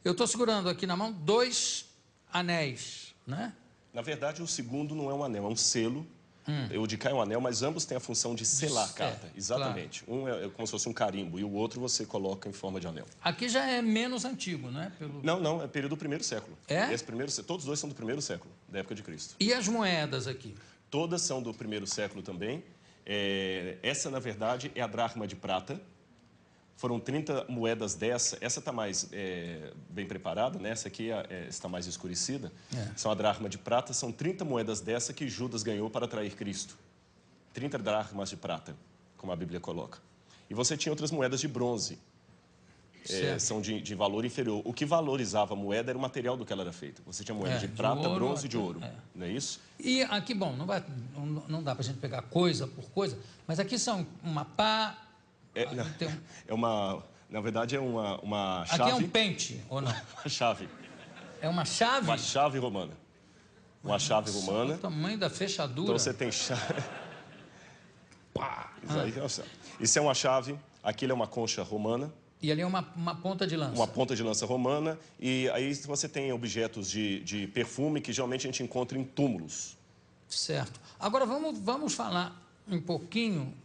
Eu estou segurando aqui na mão 2 anéis, né? Na verdade, o segundo não é um anel, é um selo. O de cá é um anel, mas ambos têm a função de selar a carta. Exatamente. Claro. Um é como se fosse um carimbo e o outro você coloca em forma de anel. Aqui já é menos antigo, não é? Não, é período do primeiro século. É? Todos os dois são do primeiro século, da época de Cristo. E as moedas aqui? Todas são do primeiro século também. Essa, na verdade, é a dracma de prata. Foram 30 moedas dessa. Essa está mais bem preparada, né? Essa aqui está mais escurecida. São a dracma de prata. São 30 moedas dessa que Judas ganhou para trair Cristo. 30 dracmas de prata, como a Bíblia coloca. E você tinha outras moedas de bronze. São de valor inferior. O que valorizava a moeda era o material do que ela era feita. Você tinha moeda de prata, ouro, bronze e de ouro. Não é isso? E aqui, bom, não dá para a gente pegar coisa por coisa, mas aqui são uma pá... Na verdade, é uma chave... Aqui é um pente, ou não? Uma chave. É uma chave? Uma chave romana. Uma chave romana. O tamanho da fechadura. Então você tem chave... Pá! Isso é uma chave. Aquilo é uma concha romana. E ali é uma ponta de lança. Uma ponta de lança romana. E aí você tem objetos de perfume que geralmente a gente encontra em túmulos. Certo. Agora vamos falar um pouquinho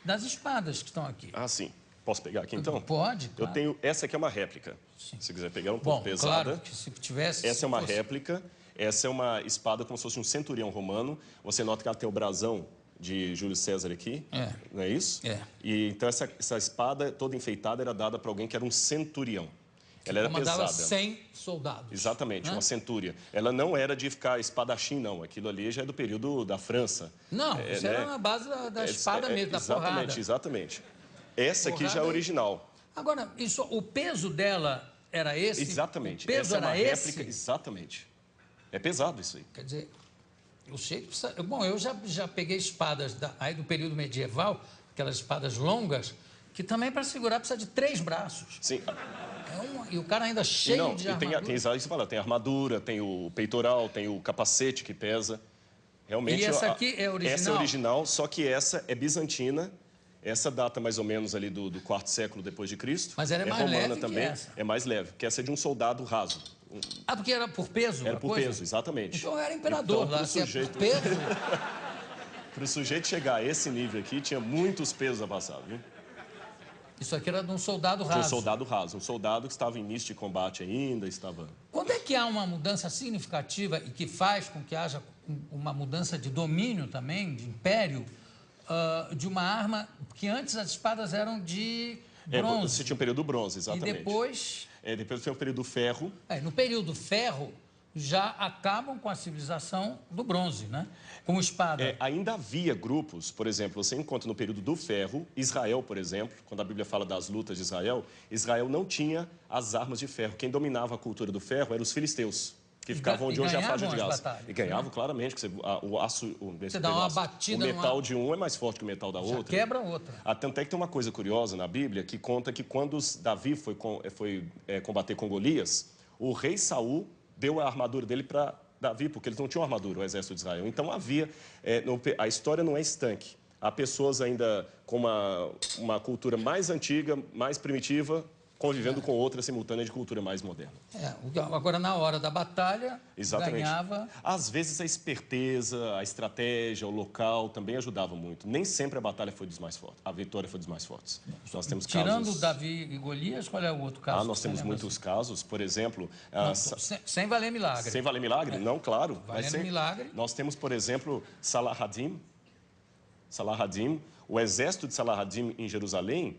das espadas que estão aqui. Ah, sim. Posso pegar aqui, então? Pode, claro. Eu tenho... Essa aqui é uma réplica. Sim. Se quiser pegar, é um pouco pesada. Claro, que se tivesse... Essa é uma réplica. Essa é uma espada como se fosse um centurião romano. Você nota que ela tem o brasão de Júlio César aqui. Não é isso? E, então, essa espada toda enfeitada era dada para alguém que era um centurião. Ela era pesada. 100 soldados. Exatamente, uma centúria. Ela não era de ficar espadachim, não. Aquilo ali já é do período da França. Não, isso era na base da espada mesmo, da porrada. Exatamente. Essa aqui já é original. Agora, o peso dela era esse? Exatamente. O peso era esse? Réplica, exatamente. É pesado isso aí. Quer dizer, eu sei que precisa... Bom, eu já peguei espadas aí do período medieval, aquelas espadas longas, que também para segurar precisa de 3 braços. Sim. E o cara ainda cheio de armadura. Tem armadura, tem o peitoral, tem o capacete que pesa. Realmente, e essa aqui é original? Essa é original, só que essa é bizantina. Essa data mais ou menos ali do 4º século depois de Cristo. Mas ela é mais romana leve também. que essa. É mais leve, porque essa é de um soldado raso. Ah, porque era por peso? Era por peso, exatamente. Então era imperador então, lá, se é por peso... Para o sujeito chegar a esse nível aqui, tinha muitos pesos a passar, viu? Isso aqui era de um soldado raso. De um soldado raso, um soldado que estava em início de combate ainda, estava... Quando é que há uma mudança significativa e que faz com que haja uma mudança de domínio também, de império, de uma arma, que antes as espadas eram de bronze? Você tinha o período do bronze, exatamente. E depois... depois tem o período do ferro. No período do ferro, já acabam com a civilização do bronze, né? Com espada. Ainda havia grupos, por exemplo, você encontra no período do ferro, Israel, por exemplo, quando a Bíblia fala das lutas de Israel, Israel não tinha as armas de ferro. Quem dominava a cultura do ferro eram os filisteus, que ficavam onde hoje é a faixa de Gaza. E ganhavam, claramente, porque você dá uma batida o metal de um é mais forte que o metal da outra. Quebra outra. Tanto é que tem uma coisa curiosa na Bíblia que conta que quando Davi foi combater com Golias, o rei Saul deu a armadura dele para Davi, porque eles não tinham armadura, o exército de Israel. Então havia... a história não é estanque. Há pessoas ainda com uma cultura mais antiga, mais primitiva, convivendo com outra simultânea de cultura mais moderna. Agora, na hora da batalha, exatamente, ganhava... Às vezes a esperteza, a estratégia, o local também ajudava muito. Nem sempre a batalha foi dos mais fortes, a vitória foi dos mais fortes. Nós temos Tirando casos... Davi e Golias, qual é o outro caso? Nós temos muitos casos, por exemplo... sem valer milagre. Sem valer milagre? Não, claro. Valendo milagre. Nós temos, por exemplo, Salah-ad-Din, o exército de Salah-ad-Din em Jerusalém...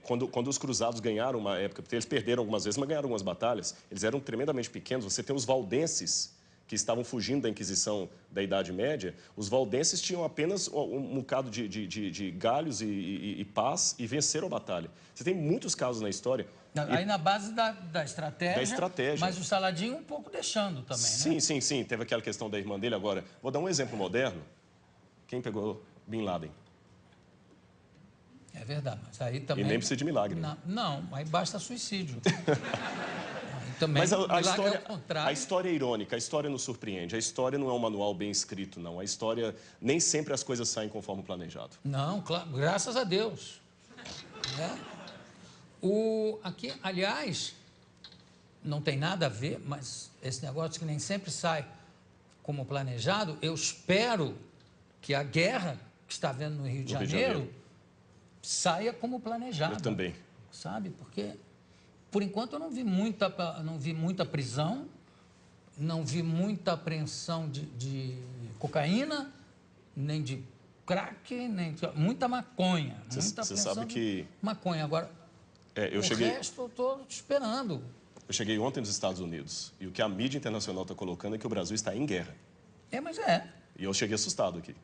quando os cruzados ganharam uma época, porque eles perderam algumas vezes, mas ganharam algumas batalhas, eles eram tremendamente pequenos. Você tem os valdenses, que estavam fugindo da Inquisição da Idade Média. Os valdenses tinham apenas um bocado de galhos e pás e venceram a batalha. Você tem muitos casos na história. Aí na base da estratégia. Da estratégia. Mas o Saladin um pouco deixando também, sim, né? Sim. Teve aquela questão da irmã dele agora. Vou dar um exemplo moderno. Quem pegou Bin Laden? É verdade, mas aí também... E nem precisa de milagre. Não, aí basta suicídio. Também, mas a história é irônica, a história nos surpreende. A história não é um manual bem escrito, não. A história, nem sempre as coisas saem conforme planejado. Não, claro, graças a Deus. Aqui, aliás, não tem nada a ver, mas esse negócio que nem sempre sai como planejado, eu espero que a guerra que está havendo no Rio de Janeiro saia como planejado. Eu também. Sabe? Porque, por enquanto, eu não vi muita prisão, não vi muita apreensão de cocaína, nem de crack, nem de, muita maconha. Muita Você sabe que... maconha. Agora, resto eu estou esperando. Eu cheguei ontem nos Estados Unidos e o que a mídia internacional está colocando é que o Brasil está em guerra. Mas é. E eu cheguei assustado aqui.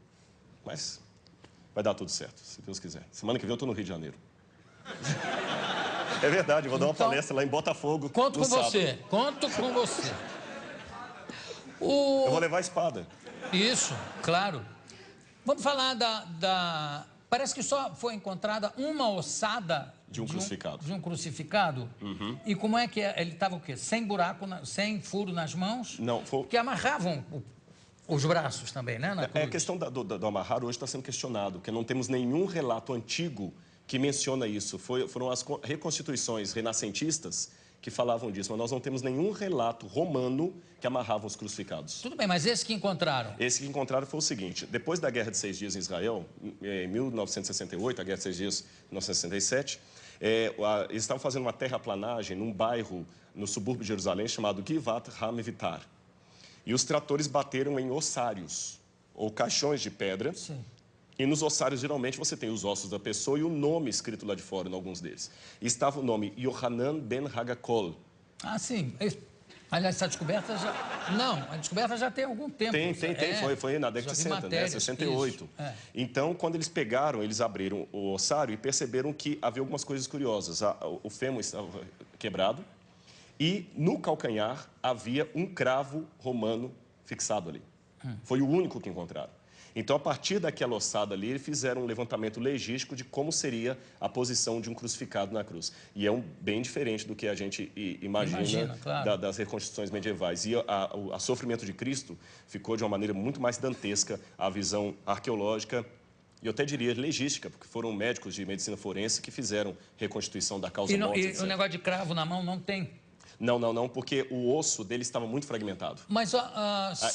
Mas vai dar tudo certo, se Deus quiser. Semana que vem eu estou no Rio de Janeiro. É verdade, eu vou dar uma palestra lá em Botafogo. Conto com você, conto com você. Eu vou levar a espada. Isso, claro. Vamos falar Parece que só foi encontrada uma ossada de um crucificado. De um crucificado? Uhum. E como é que ele estava o quê? Sem buraco, sem furo nas mãos? Não, foi... Que amarravam os braços também, né? A questão do amarrar hoje está sendo questionado, porque não temos nenhum relato antigo que menciona isso. Foram as reconstituições renascentistas que falavam disso, mas nós não temos nenhum relato romano que amarrava os crucificados. Tudo bem, mas esse que encontraram? Esse que encontraram foi o seguinte: depois da Guerra de 6 Dias em Israel, em 1968, a Guerra de 6 Dias em 1967, eles estavam fazendo uma terraplanagem num bairro no subúrbio de Jerusalém chamado Givat HaMevitar. E os tratores bateram em ossários, ou caixões de pedra. Sim. E nos ossários, geralmente, você tem os ossos da pessoa e o nome escrito lá de fora, em alguns deles. E estava o nome Yohanan ben Hagakol. Ah, sim. Aliás, essa descoberta já... Não, a descoberta já tem algum tempo. Tem. Foi na década de 60, né? 68. Então, quando eles pegaram, eles abriram o ossário e perceberam que havia algumas coisas curiosas. O fêmur estava quebrado e no calcanhar havia um cravo romano fixado ali. Foi o único que encontraram. Então, a partir daquela ossada ali, eles fizeram um levantamento legístico de como seria a posição de um crucificado na cruz. E é bem diferente do que a gente imagina claro. Das reconstruções medievais. E o sofrimento de Cristo ficou de uma maneira muito mais dantesca, a visão arqueológica e eu até diria legística, porque foram médicos de medicina forense que fizeram reconstituição da causa morte. E o negócio de cravo na mão não tem? Não, porque o osso dele estava muito fragmentado. Mas,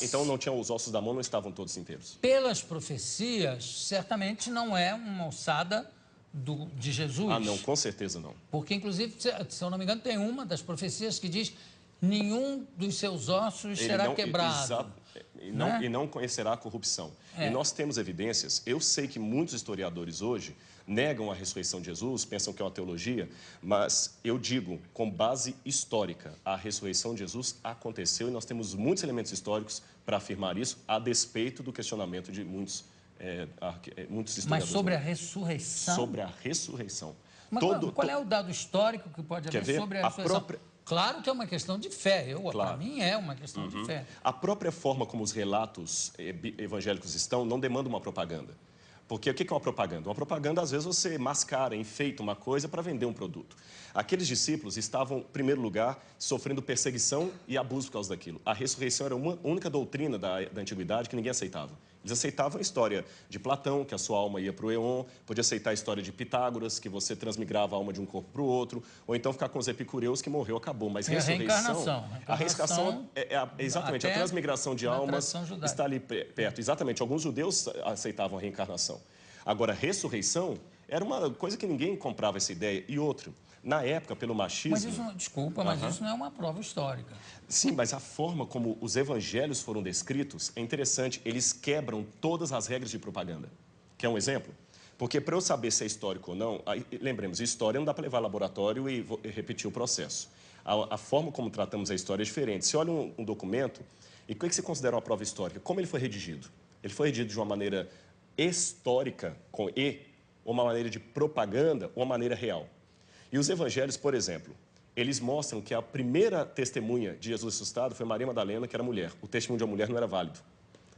então, não tinha, os ossos da mão não estavam todos inteiros. Pelas profecias, certamente não é uma ossada de Jesus. Ah, não, com certeza não. Porque, inclusive, se eu não me engano, tem uma das profecias que diz nenhum dos seus ossos será quebrado. E não conhecerá a corrupção. E nós temos evidências. Eu sei que muitos historiadores hoje negam a ressurreição de Jesus, pensam que é uma teologia, mas eu digo, com base histórica, a ressurreição de Jesus aconteceu e nós temos muitos elementos históricos para afirmar isso, a despeito do questionamento de muitos historiadores. Mas sobre a ressurreição? Sobre a ressurreição. Mas qual é o dado histórico que pode haver sobre a ressurreição? Claro que é uma questão de fé. Para mim é uma questão de fé. A própria forma como os relatos evangélicos estão não demanda uma propaganda. Porque o que é uma propaganda? Uma propaganda, às vezes, você mascara, enfeita uma coisa para vender um produto. Aqueles discípulos estavam, em primeiro lugar, sofrendo perseguição e abuso por causa daquilo. A ressurreição era uma única doutrina da antiguidade que ninguém aceitava. Eles aceitavam a história de Platão, que a sua alma ia para o Éon, podia aceitar a história de Pitágoras, que você transmigrava a alma de um corpo para o outro, ou então ficar com os epicureus, que morreu, acabou. Mas ressurreição... A reencarnação exatamente, a transmigração de almas está ali perto. Exatamente, alguns judeus aceitavam a reencarnação. Agora, ressurreição era uma coisa que ninguém comprava essa ideia. E outro, na época, pelo machismo... Mas isso, desculpa, mas isso não é uma prova histórica. Sim, mas a forma como os evangelhos foram descritos é interessante. Eles quebram todas as regras de propaganda. Quer um exemplo? Porque para eu saber se é histórico ou não, lembremos, história não dá para levar ao laboratório e repetir o processo. A forma como tratamos a história é diferente. Você olha um documento, e o que você considera uma prova histórica? Como ele foi redigido? Ele foi redigido de uma maneira histórica, com E, ou uma maneira de propaganda, ou uma maneira real. E os evangelhos, por exemplo, eles mostram que a primeira testemunha de Jesus ressuscitado foi Maria Madalena, que era mulher. O testemunho de uma mulher não era válido.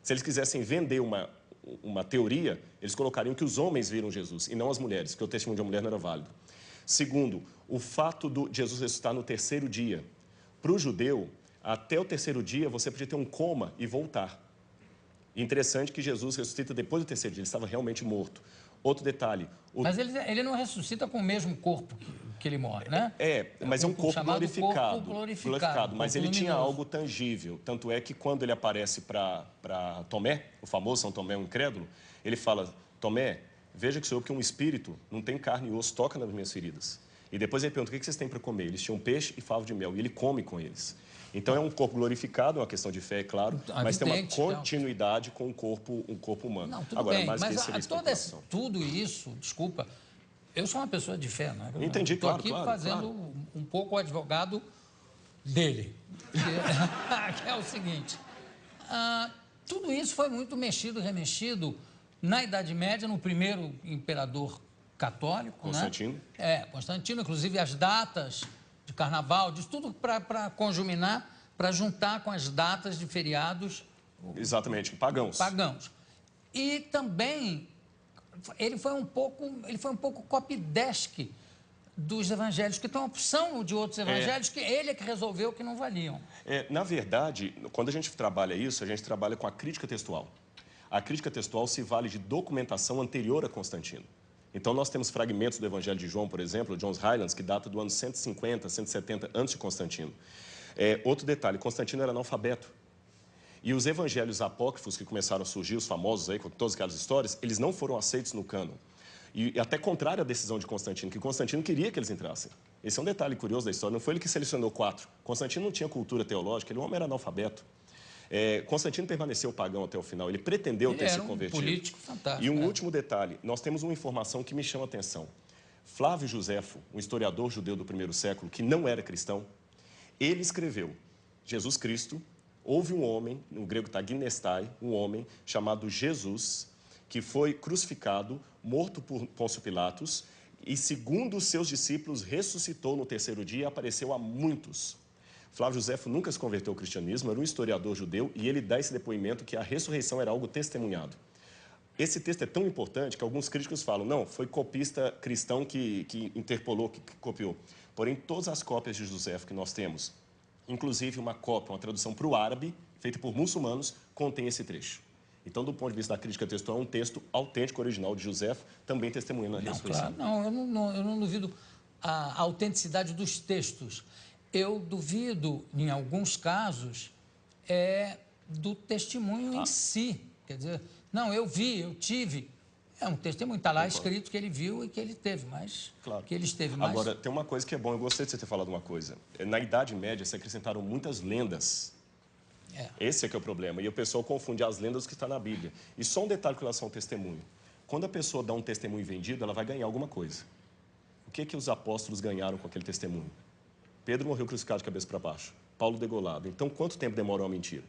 Se eles quisessem vender uma teoria, eles colocariam que os homens viram Jesus, e não as mulheres, porque o testemunho de uma mulher não era válido. Segundo, o fato de Jesus ressuscitar no terceiro dia. Para o judeu, até o terceiro dia, você podia ter um coma e voltar. Interessante que Jesus ressuscita depois do terceiro dia, ele estava realmente morto. Outro detalhe... Mas ele não ressuscita com o mesmo corpo que ele morre, né? Mas é um corpo chamado glorificado. corpo glorificado, Mas corpo ele tinha luminoso. algo tangível. Tanto é que quando ele aparece para Tomé, o famoso São Tomé, o incrédulo, ele fala, Tomé, veja que sou eu, porque um espírito não tem carne e osso, toca nas minhas feridas. E depois ele pergunta, o que vocês têm para comer? Eles tinham peixe e favo de mel, e ele come com eles. Então é um corpo glorificado, é uma questão de fé, é claro, mas tem uma continuidade com um corpo humano. Não, tudo Agora, bem, mais mas que isso, tudo isso, desculpa, eu sou uma pessoa de fé, não é? Entendi, Estou claro, aqui fazendo um pouco o advogado dele, que é o seguinte, tudo isso foi muito mexido e remexido na Idade Média, no primeiro imperador católico, Constantino. né? Constantino, inclusive as datas de carnaval, diz tudo para conjuminar, para juntar com as datas de feriados. Exatamente, pagãos. E também ele foi um pouco copydesk dos evangelhos, que tem uma opção de outros evangelhos que ele é que resolveu que não valiam. Na verdade, quando a gente trabalha isso, a gente trabalha com a crítica textual. A crítica textual se vale de documentação anterior a Constantino. Então, nós temos fragmentos do Evangelho de João, por exemplo, John's Highlands, que data do ano 150, 170 antes de Constantino. Outro detalhe, Constantino era analfabeto. E os evangelhos apócrifos que começaram a surgir, os famosos aí, com todas aquelas histórias, eles não foram aceitos no cânon. E até contrário à decisão de Constantino, que Constantino queria que eles entrassem. Esse é um detalhe curioso da história, não foi ele que selecionou 4. Constantino não tinha cultura teológica, ele, o homem era analfabeto. Constantino permaneceu pagão até o final, ele pretendeu ter se convertido. Um político fantástico. E um último detalhe, nós temos uma informação que me chama a atenção. Flávio Josefo, um historiador judeu do primeiro século, que não era cristão, ele escreveu, Jesus Cristo, houve um homem, no grego está ginestai, um homem chamado Jesus, que foi crucificado, morto por Pôncio Pilatos, e segundo os seus discípulos, ressuscitou no terceiro dia e apareceu a muitos. Flávio Josefo nunca se converteu ao cristianismo, era um historiador judeu, e ele dá esse depoimento que a ressurreição era algo testemunhado. Esse texto é tão importante que alguns críticos falam, não, foi copista cristão que interpolou, que copiou. Porém, todas as cópias de Josefo que nós temos, inclusive uma cópia, uma tradução para o árabe, feita por muçulmanos, contém esse trecho. Então, do ponto de vista da crítica textual, é um texto autêntico, original de Josefo, também testemunhando a ressurreição. Claro, eu não duvido a autenticidade dos textos. Eu duvido, em alguns casos, do testemunho em si. Quer dizer, não, eu vi, eu tive. É um testemunho, está lá escrito que ele viu e que ele teve, mas que ele esteve mais... Agora, tem uma coisa que é bom, eu gostei de você ter falado uma coisa. Na Idade Média, se acrescentaram muitas lendas. Esse é que é o problema. E o pessoal confunde as lendas com o que está na Bíblia. E só um detalhe com relação ao testemunho. Quando a pessoa dá um testemunho vendido, ela vai ganhar alguma coisa. O que os apóstolos ganharam com aquele testemunho? Pedro morreu crucificado de cabeça para baixo. Paulo degolado. Então, quanto tempo demorou a mentira?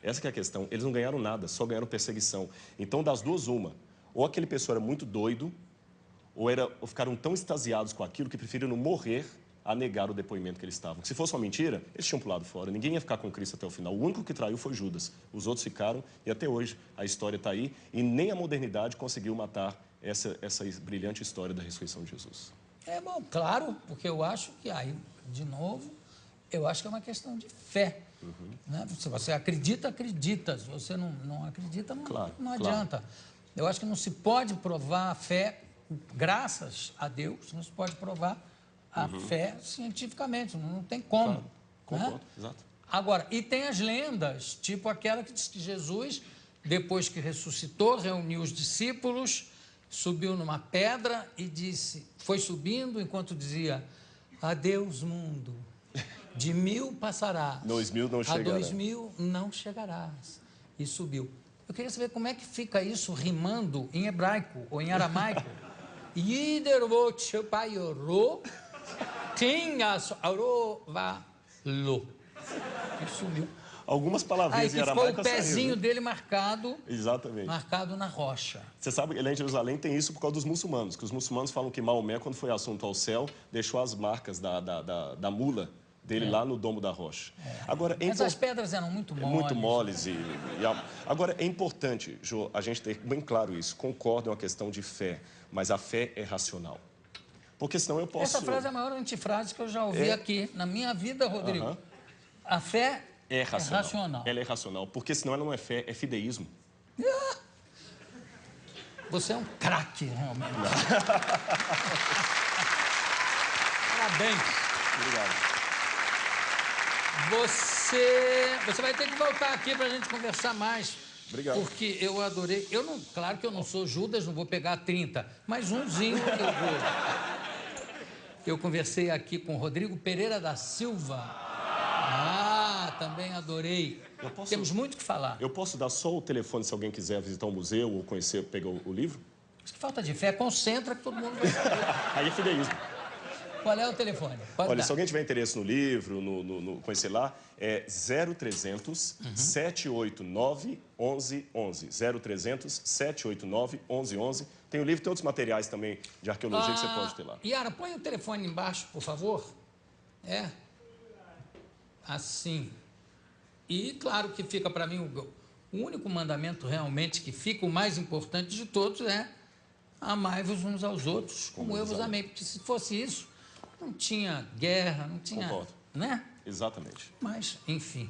Essa que é a questão. Eles não ganharam nada, só ganharam perseguição. Então, das duas, uma. Ou aquele pessoa era muito doido, ou ficaram tão extasiados com aquilo que preferiram morrer a negar o depoimento que eles estavam. Se fosse uma mentira, eles tinham pulado fora. Ninguém ia ficar com Cristo até o final. O único que traiu foi Judas. Os outros ficaram, e até hoje a história está aí, e nem a modernidade conseguiu matar essa brilhante história da ressurreição de Jesus. Bom, claro, porque eu acho que, aí, de novo, eu acho que é uma questão de fé. Né? Se você acredita, acredita. Se você não acredita, não adianta. Eu acho que não se pode provar a fé, graças a Deus, não se pode provar a fé cientificamente, não tem como. Concordo, exato. Agora, e tem as lendas, tipo aquela que diz que Jesus, depois que ressuscitou, reuniu os discípulos, subiu numa pedra e disse, foi subindo enquanto dizia, adeus mundo, de 1000 passarás, 2000 não chegará. a 2000 não chegarás. E subiu. Eu queria saber como é que fica isso rimando em hebraico ou em aramaico. E sumiu. Algumas palavrinhas em aramaico ficou o pezinho dele marcado. Exatamente. Marcado na rocha. Você sabe que lá em Jerusalém tem isso por causa dos muçulmanos, que os muçulmanos falam que Maomé, quando foi assunto ao céu, deixou as marcas da mula dele lá no domo da rocha. Agora, mas as pedras eram muito moles. Muito moles. Agora, é importante, Jô, a gente ter bem claro isso. Concordo, é uma questão de fé, mas a fé é racional. Porque senão eu posso... Essa frase é a maior antifrase que eu já ouvi aqui na minha vida, Rodrigo. A fé é racional. Ela é racional, porque senão ela não é fé, é fideísmo. Você é um craque, realmente. Parabéns. Obrigado. Você vai ter que voltar aqui para a gente conversar mais. Obrigado. Porque eu adorei. Claro que eu não sou Judas, não vou pegar 30, mas umzinho eu vou. Eu conversei aqui com o Rodrigo Pereira da Silva. Também adorei. Temos muito o que falar. Eu posso dar só o telefone se alguém quiser visitar o museu ou conhecer, pegar o livro? Acho que falta de fé. Concentra que todo mundo vai saber. Aí é fideísmo. Qual é o telefone? Pode Olha, dar. se alguém tiver interesse no livro, no conhecer lá, é 0300 789 1111. 0300 789 1111. Tem o livro e tem outros materiais também de arqueologia que você pode ter lá. Yara, põe o telefone embaixo, por favor. Assim. E claro que fica para mim o único mandamento realmente que fica, o mais importante de todos é amai-vos uns aos outros, como eu vos amei. Porque se fosse isso, não tinha guerra, não tinha... Concordo. Né? Exatamente. Mas, enfim...